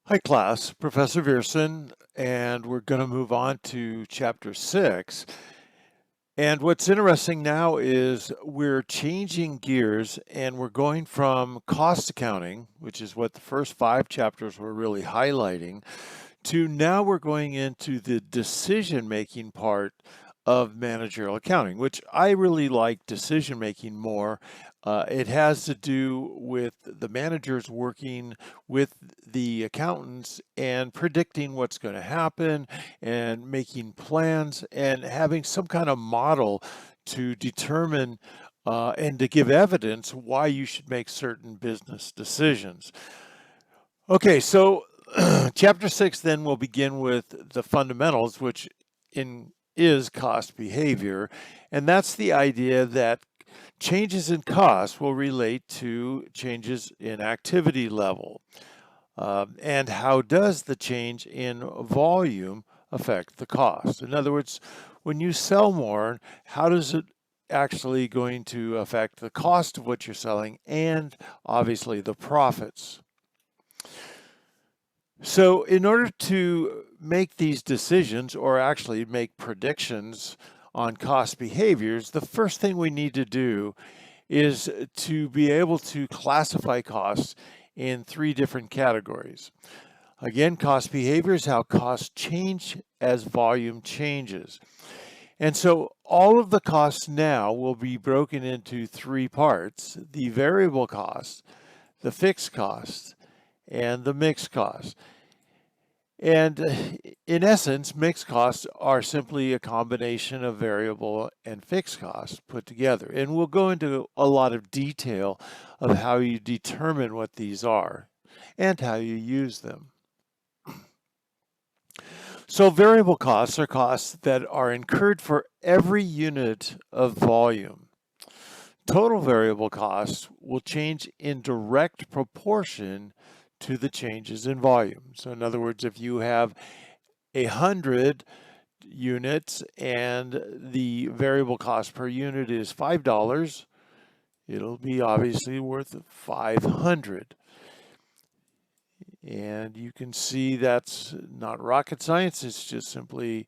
Hi class, Professor Vierson, and we're going to move on to chapter 6. And what's interesting now is we're changing gears and we're going from cost accounting, which is what the first 5 chapters were really highlighting, to now we're going into the decision-making part of managerial accounting, which I really like decision-making more. It has to do with the managers working with the accountants and predicting what's going to happen and making plans and having some kind of model to determine and to give evidence why you should make certain business decisions. Okay, so chapter 6 then will begin with the fundamentals, which is cost behavior. And that's the idea that changes in cost will relate to changes in activity level. And how does the change in volume affect the cost? In other words, when you sell more, how does it actually going to affect the cost of what you're selling and obviously the profits? So in order to make these decisions or actually make predictions on cost behaviors, the first thing we need to do is to be able to classify costs in 3 different categories. Again, cost behavior is how costs change as volume changes. And so all of the costs now will be broken into 3 parts: the variable cost, the fixed cost, and the mixed cost. And in essence, mixed costs are simply a combination of variable and fixed costs put together. And we'll go into a lot of detail of how you determine what these are and how you use them. So variable costs are costs that are incurred for every unit of volume. Total variable costs will change in direct proportion to the changes in volume. So in other words, if you have 100 units and the variable cost per unit is $5, it'll be obviously worth 500. And you can see that's not rocket science, it's just simply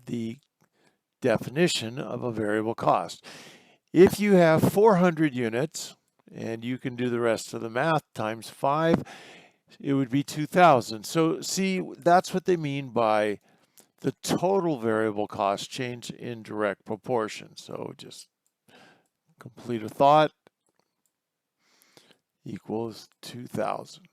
the definition of a variable cost. If you have 400 units, and you can do the rest of the math, times 5, it would be 2,000. So see, that's what they mean by the total variable cost change in direct proportion. So just complete a thought equals 2,000.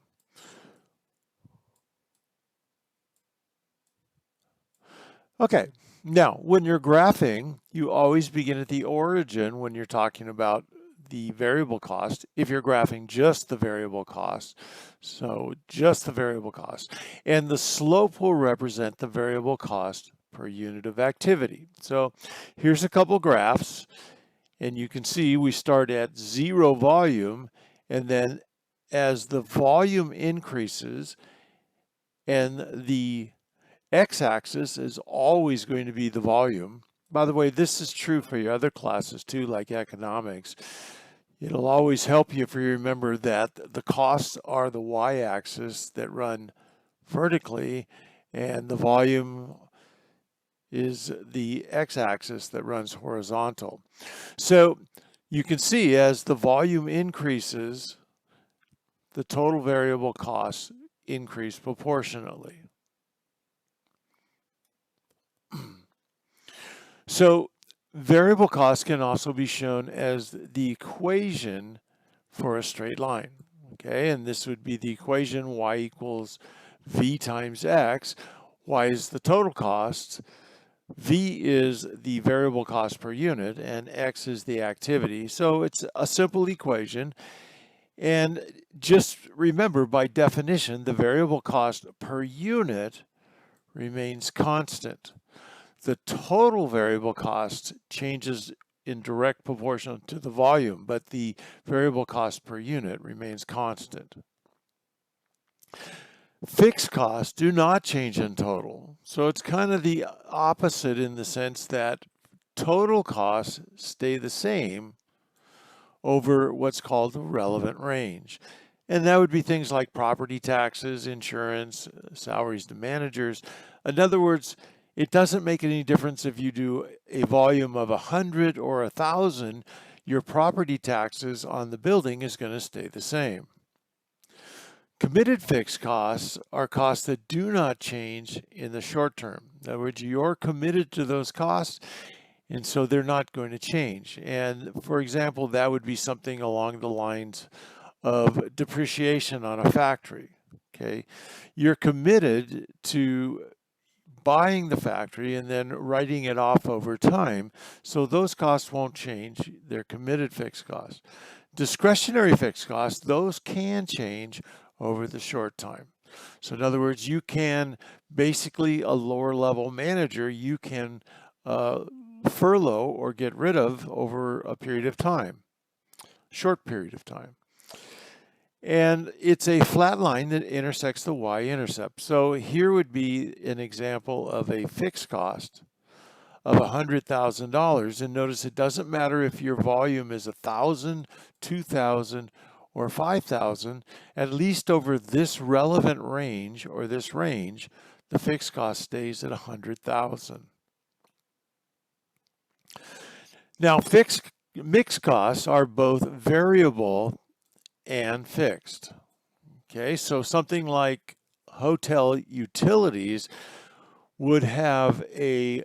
Okay, now when you're graphing, you always begin at the origin when you're talking about the variable cost, if you're graphing just the variable cost. So just the variable cost. And the slope will represent the variable cost per unit of activity. So here's a couple graphs, and you can see we start at 0 volume, and then as the volume increases, and the x-axis is always going to be the volume. By the way, this is true for your other classes too, like economics. It'll always help you if you remember that the costs are the y-axis that run vertically, and the volume is the x-axis that runs horizontal. So you can see as the volume increases, the total variable costs increase proportionately. So variable costs can also be shown as the equation for a straight line, okay? And this would be the equation y equals v times x. Y is the total cost, v is the variable cost per unit, and x is the activity. So it's a simple equation. And just remember, by definition, the variable cost per unit remains constant. The total variable cost changes in direct proportion to the volume, but the variable cost per unit remains constant. Fixed costs do not change in total. So it's kind of the opposite in the sense that total costs stay the same over what's called the relevant range. And that would be things like property taxes, insurance, salaries to managers. In other words, it doesn't make any difference if you do a volume of 100 or 1,000, your property taxes on the building is going to stay the same. Committed fixed costs are costs that do not change in the short term. In other words, you're committed to those costs, and so they're not going to change. And for example, that would be something along the lines of depreciation on a factory. Okay, you're committed to buying the factory and then writing it off over time, so those costs won't change. They're committed fixed costs. Discretionary fixed costs, those can change over the short time. So in other words, you can basically, a lower level manager, you can furlough or get rid of over a period of time, short period of time. And it's a flat line that intersects the y-intercept. So here would be an example of a fixed cost of $100,000. And notice it doesn't matter if your volume is 1,000, 2,000, or 5,000, at least over this relevant range or this range, the fixed cost stays at 100,000. Now, mixed costs are both variable and fixed. Okay, so something like hotel utilities would have a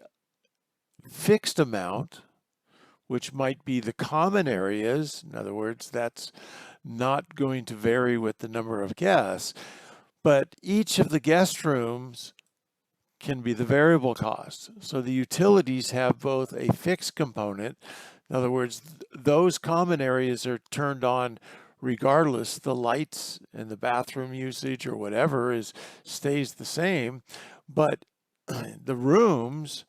fixed amount, which might be the common areas. In other words, that's not going to vary with the number of guests, but each of the guest rooms can be the variable cost. So the utilities have both a fixed component. In other words, those common areas are turned on regardless. The lights and the bathroom usage or whatever stays the same, but the rooms,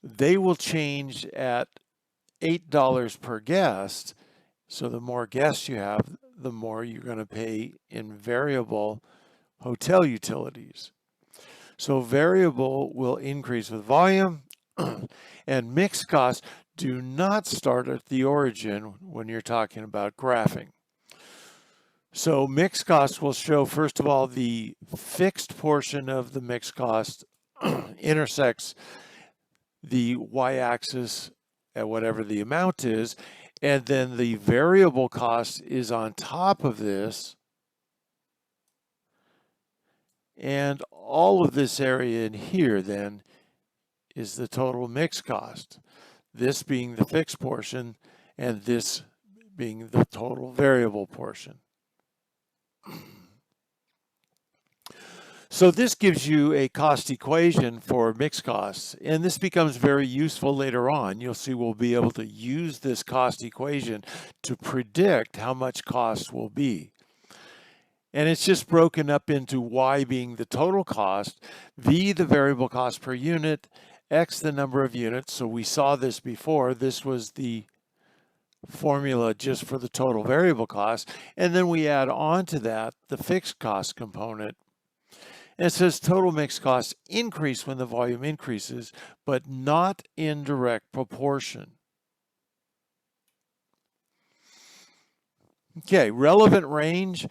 they will change at $8 per guest. So the more guests you have, the more you're going to pay in variable hotel utilities. So variable will increase with volume, and mixed costs do not start at the origin when you're talking about graphing. So mixed costs will show, first of all, the fixed portion of the mixed cost intersects the y-axis at whatever the amount is, and then the variable cost is on top of this, and all of this area in here then is the total mixed cost, this being the fixed portion and this being the total variable portion. So this gives you a cost equation for mixed costs, and this becomes very useful later on. You'll see we'll be able to use this cost equation to predict how much costs will be. And it's just broken up into Y being the total cost, V the variable cost per unit, X the number of units. So we saw this before. This was the formula just for the total variable cost. And then we add on to that the fixed cost component. And it says total mixed costs increase when the volume increases, but not in direct proportion. Okay, relevant range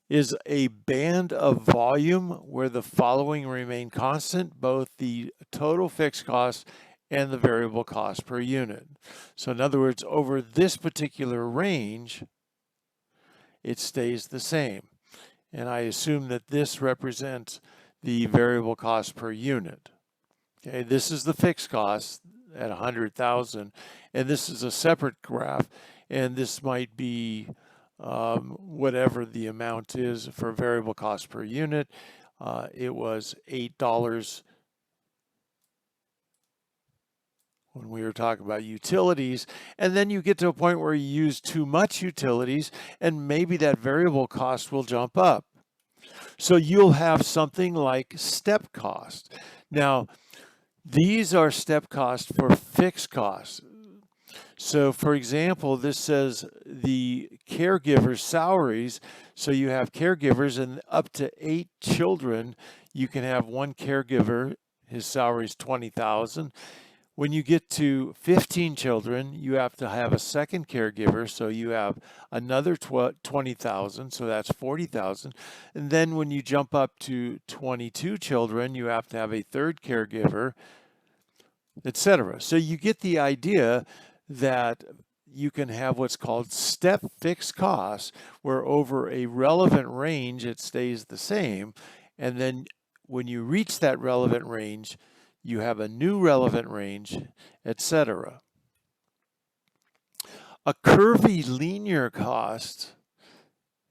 is a band of volume where the following remain constant, both the total fixed cost and the variable cost per unit. So in other words, over this particular range, it stays the same. And I assume that this represents the variable cost per unit. Okay, this is the fixed cost at 100,000, and this is a separate graph, and this might be whatever the amount is for variable cost per unit. It was $8 when we were talking about utilities, and then you get to a point where you use too much utilities, and maybe that variable cost will jump up. So you'll have something like step cost. Now, these are step costs for fixed costs. So for example, this says the caregiver's salaries. So you have caregivers, and up to 8 children, you can have one caregiver, his salary is $20,000. When you get to 15 children, you have to have a second caregiver, so you have another 20,000, so that's 40,000. And then when you jump up to 22 children, you have to have a third caregiver, etc. So you get the idea that you can have what's called step fixed costs, where over a relevant range it stays the same, and then when you reach that relevant range, you have a new relevant range, etc. A curvilinear cost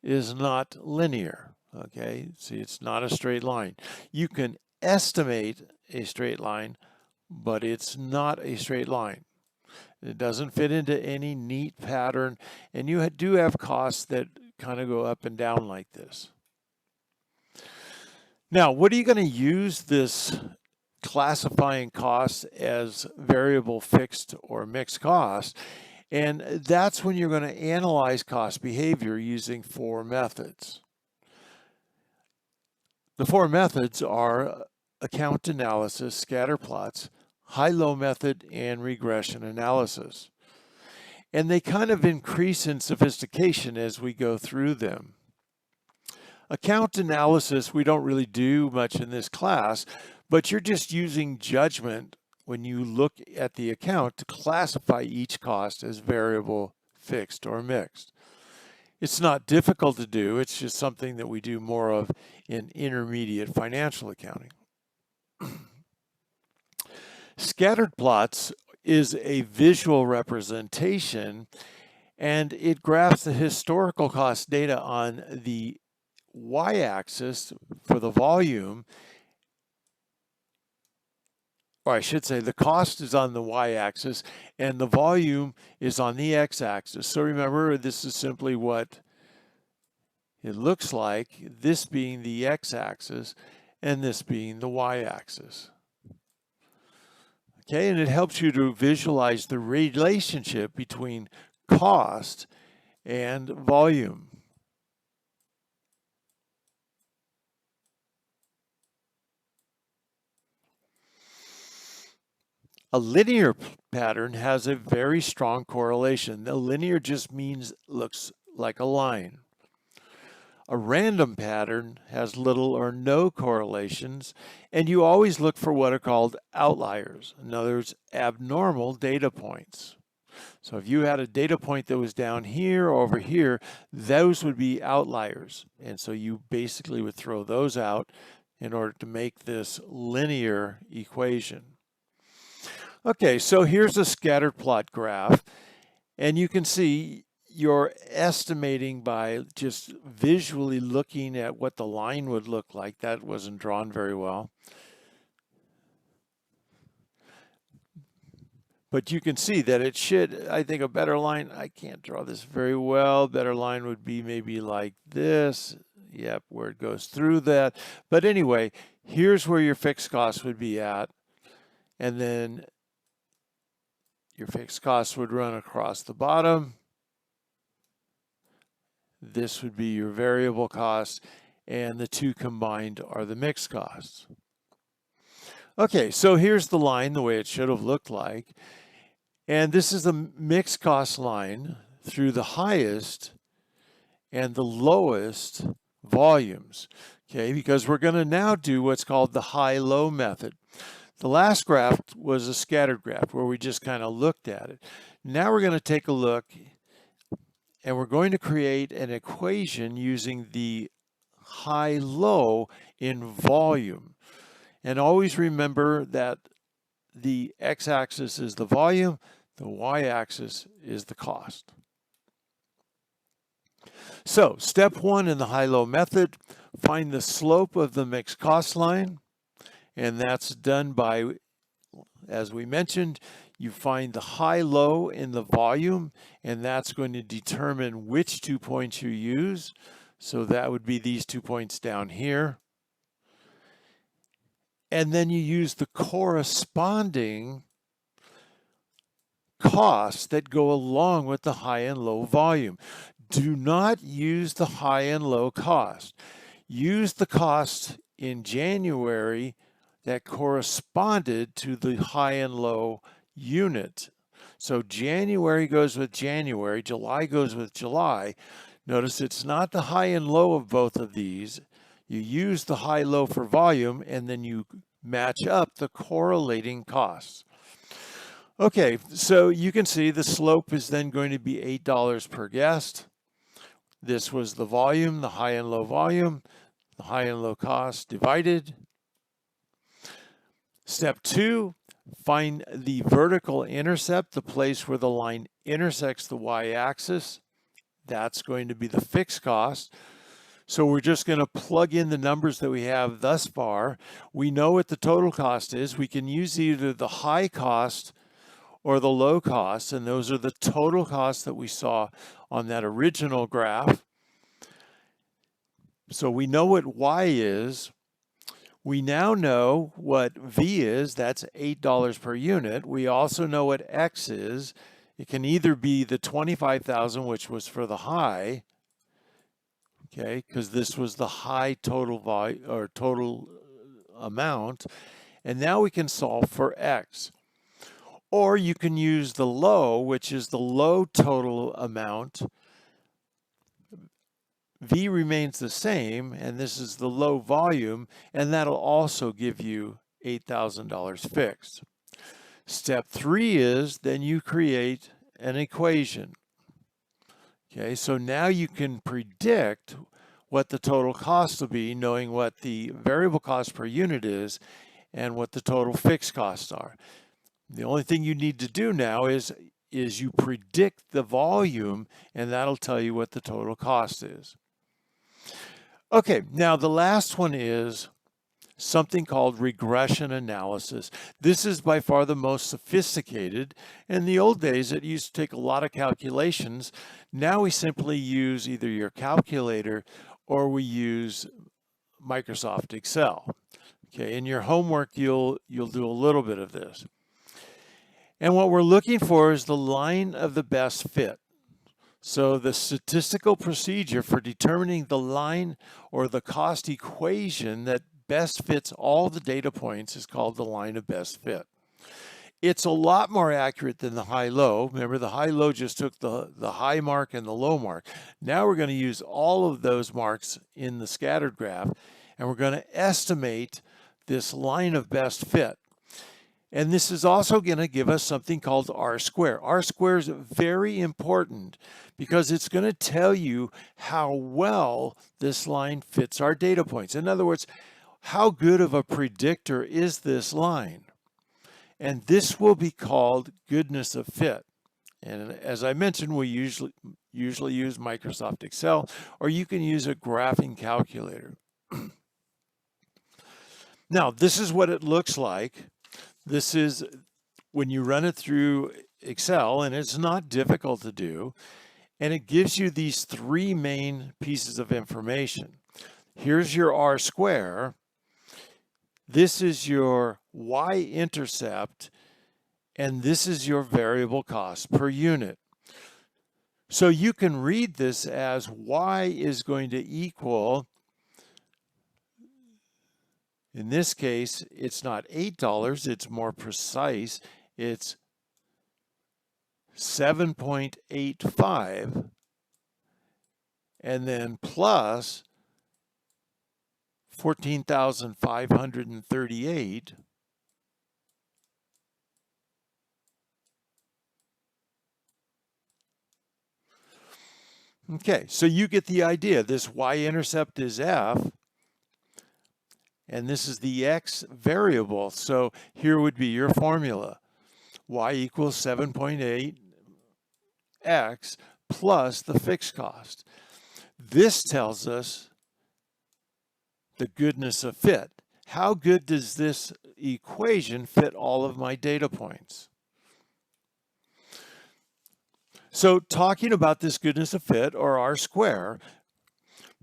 is not linear, okay? See, it's not a straight line. You can estimate a straight line, but it's not a straight line. It doesn't fit into any neat pattern, and you do have costs that kind of go up and down like this. Now, what are you going to use this classifying costs as variable, fixed, or mixed costs? And that's when you're going to analyze cost behavior using 4 methods. The 4 methods are account analysis, scatter plots, high-low method, and regression analysis. And they kind of increase in sophistication as we go through them. Account analysis, we don't really do much in this class, but you're just using judgment when you look at the account to classify each cost as variable, fixed, or mixed. It's not difficult to do, it's just something that we do more of in intermediate financial accounting. Scattered plots is a visual representation, and it graphs the historical cost data on the y-axis for the volume, or I should say the cost is on the y-axis and the volume is on the x-axis. So remember, this is simply what it looks like, this being the x-axis and this being the y-axis. Okay, and it helps you to visualize the relationship between cost and volume. A linear pattern has a very strong correlation. The linear just means looks like a line. A random pattern has little or no correlations, and you always look for what are called outliers. In other words, abnormal data points. So if you had a data point that was down here or over here, those would be outliers. And so you basically would throw those out in order to make this linear equation. Okay, so here's a scattered plot graph, and you can see you're estimating by just visually looking at what the line would look like. That wasn't drawn very well. But you can see that it should, I think a better line, I can't draw this very well, better line would be maybe like this. Yep, where it goes through that. But anyway, here's where your fixed costs would be at. And then your fixed costs would run across the bottom. This would be your variable costs, and the two combined are the mixed costs. Okay, so here's the line the way it should have looked like. And this is the mixed cost line through the highest and the lowest volumes. Okay, because we're going to now do what's called the high-low method. The last graph was a scattered graph where we just kind of looked at it. Now we're going to take a look, and we're going to create an equation using the high-low in volume. And always remember that the x-axis is the volume, the y-axis is the cost. So step 1 in the high-low method, find the slope of the mixed cost line. And that's done by, as we mentioned, you find the high-low in the volume, and that's going to determine which 2 points you use. So that would be these 2 points down here. And then you use the corresponding costs that go along with the high and low volume. Do not use the high and low cost. Use the cost in January that corresponded to the high and low unit. So January goes with January, July goes with July. Notice it's not the high and low of both of these. You use the high-low for volume, and then you match up the correlating costs. Okay, so you can see the slope is then going to be $8 per guest. This was the volume, the high and low volume, the high and low cost divided. Step 2, find the vertical intercept, the place where the line intersects the y-axis. That's going to be the fixed cost. So we're just going to plug in the numbers that we have thus far. We know what the total cost is. We can use either the high cost or the low cost, and those are the total costs that we saw on that original graph. So we know what Y is. We now know what V is. That's $8 per unit. We also know what X is. It can either be the 25,000, which was for the high, okay, because this was the high total volume or total amount, and now we can solve for X. Or you can use the low, which is the low total amount. V remains the same, and this is the low volume, and that'll also give you $8,000 fixed. Step 3 is then you create an equation. Okay, so now you can predict what the total cost will be, knowing what the variable cost per unit is and what the total fixed costs are. The only thing you need to do now is you predict the volume, and that'll tell you what the total cost is. Okay, now the last one is something called regression analysis. This is by far the most sophisticated. In the old days, it used to take a lot of calculations. Now we simply use either your calculator or we use Microsoft Excel. Okay, in your homework, you'll do a little bit of this. And what we're looking for is the line of the best fit. So the statistical procedure for determining the line or the cost equation that best fits all the data points is called the line of best fit. It's a lot more accurate than the high-low. Remember, the high-low just took the high mark and the low mark. Now we're going to use all of those marks in the scattered graph, and we're going to estimate this line of best fit. And this is also going to give us something called R-square. R-square is very important because it's going to tell you how well this line fits our data points. In other words, how good of a predictor is this line? And this will be called goodness of fit. And as I mentioned, we usually use Microsoft Excel, or you can use a graphing calculator. Now, this is what it looks like. This is when you run it through Excel, and it's not difficult to do. And it gives you these 3 main pieces of information. Here's your R-square. This is your y-intercept, and this is your variable cost per unit. So you can read this as y is going to equal, in this case, it's not $8, it's more precise. It's 7.85, and then plus 14,538. Okay, so you get the idea. This y-intercept is f, and this is the x variable. So here would be your formula. Y equals 7.8 x plus the fixed cost. This tells us the goodness of fit. How good does this equation fit all of my data points? So talking about this goodness of fit, or R-square,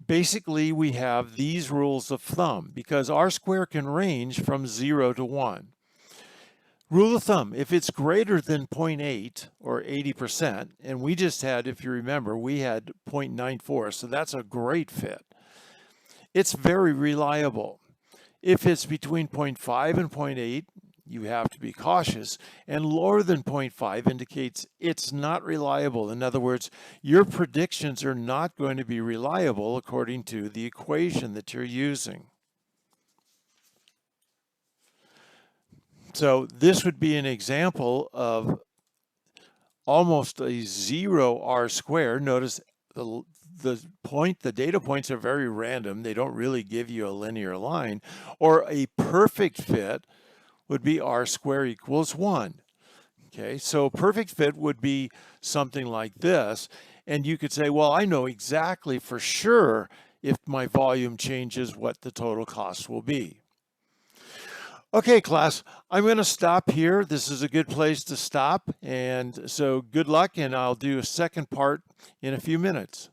basically we have these rules of thumb, because R-square can range from 0 to 1. Rule of thumb, if it's greater than 0.8 or 80%, and we just had, if you remember, we had 0.94, so that's a great fit. It's very reliable. If it's between 0.5 and 0.8, you have to be cautious, and lower than 0.5 indicates it's not reliable. In other words, your predictions are not going to be reliable according to the equation that you're using. So this would be an example of almost a 0 R-squared. Notice the data points are very random. They don't really give you a linear line. Or a perfect fit would be R² equals 1. Okay, so perfect fit would be something like this. And you could say, well, I know exactly for sure if my volume changes what the total cost will be. Okay, class, I'm going to stop here. This is a good place to stop. And so good luck, and I'll do a second part in a few minutes.